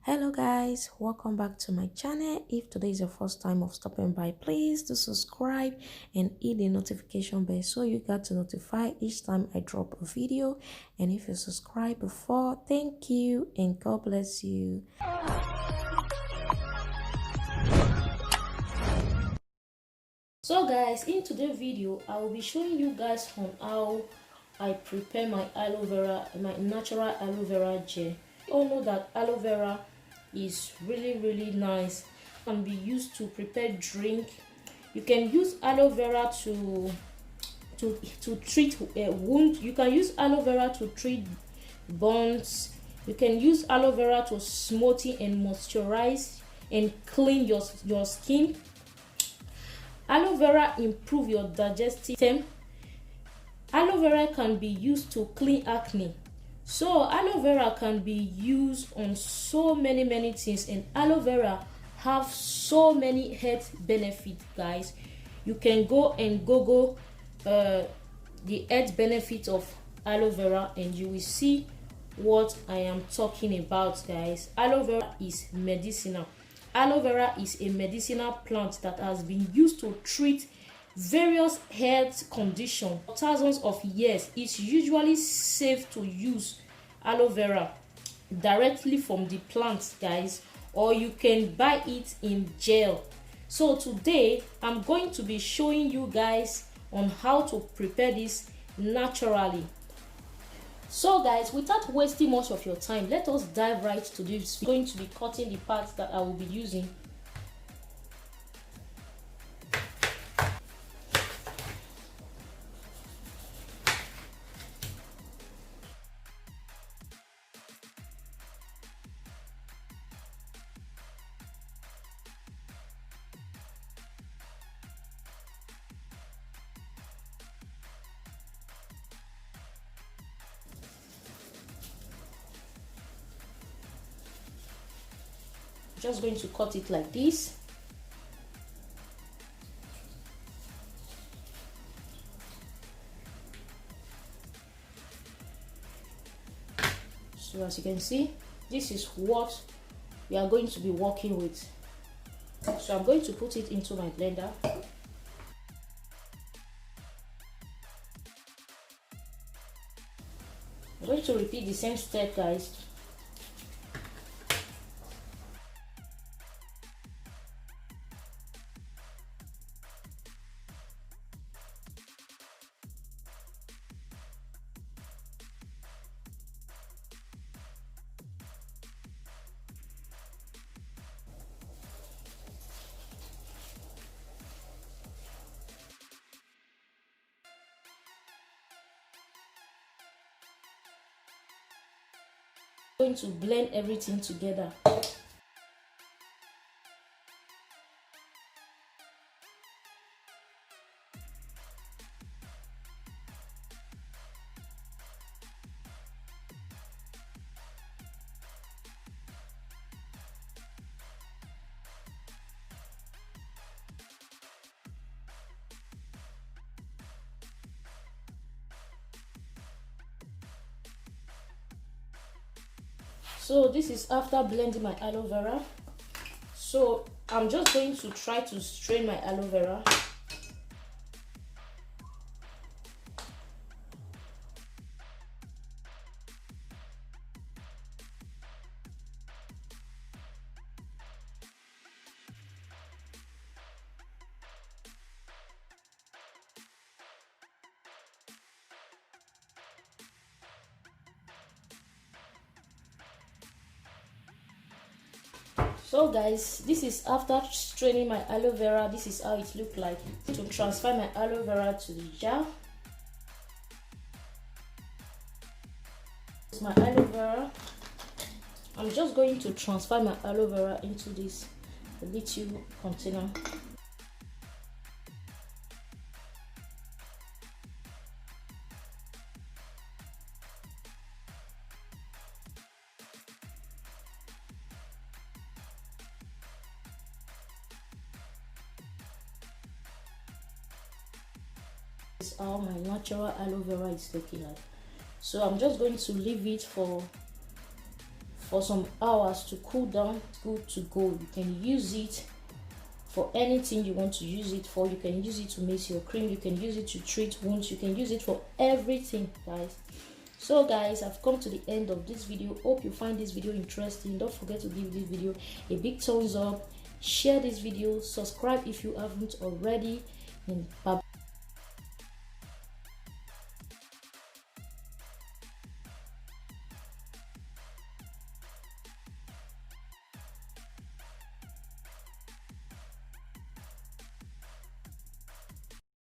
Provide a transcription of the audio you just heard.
Hello guys, welcome back to my channel. If today is your first time of stopping by, please do subscribe and hit the notification bell so you get to notify each time I drop a video. And if you subscribed before, thank you and God bless you. So guys, in today's video I will be showing you guys on how I prepare my aloe vera, my natural aloe vera gel. You all know that aloe vera is really nice and be used to prepare drink. You can use aloe vera to treat a wound. You can use aloe vera to treat burns. You can use aloe vera to smoothie and moisturize and clean your skin. Aloe vera improve your digestive system. Aloe vera can be used to clean acne. So aloe vera can be used on so many things, and aloe vera have so many health benefits, guys. You can go and Google the health benefits of aloe vera and you will see what I am talking about, guys. Aloe vera is medicinal. Aloe vera is a medicinal plant that has been used to treat various health conditions for thousands of years. It's usually safe to use aloe vera directly from the plant, guys, or you can buy it in gel. So today I'm going to be showing you guys on how to prepare this naturally. So guys, without wasting much of your time, let us dive right to this. I'm going to be cutting the parts that I will be using. Just going to cut it like this. So as you can see, this is what we are going to be working with. So I'm going to put it into my blender. I'm going to repeat the same step, guys. Going to blend everything together. So this is after blending my aloe vera. So I'm just going to try to strain my aloe vera. So guys, this is after straining my aloe vera. This is how it looked like. To transfer my aloe vera to the jar. This is my aloe vera. I'm just going to transfer my aloe vera into this little container. How my natural aloe vera is looking like. So I'm just going to leave it for for some hours to cool down. Good to go. You can use it for anything you want to use it for. You can use it to make your cream, you can use it to treat wounds, you can use it for everything, guys. So guys, I've come to the end of this video. Hope you find this video interesting. Don't forget to give this video a big thumbs up, share this video, subscribe if you haven't already, and bye.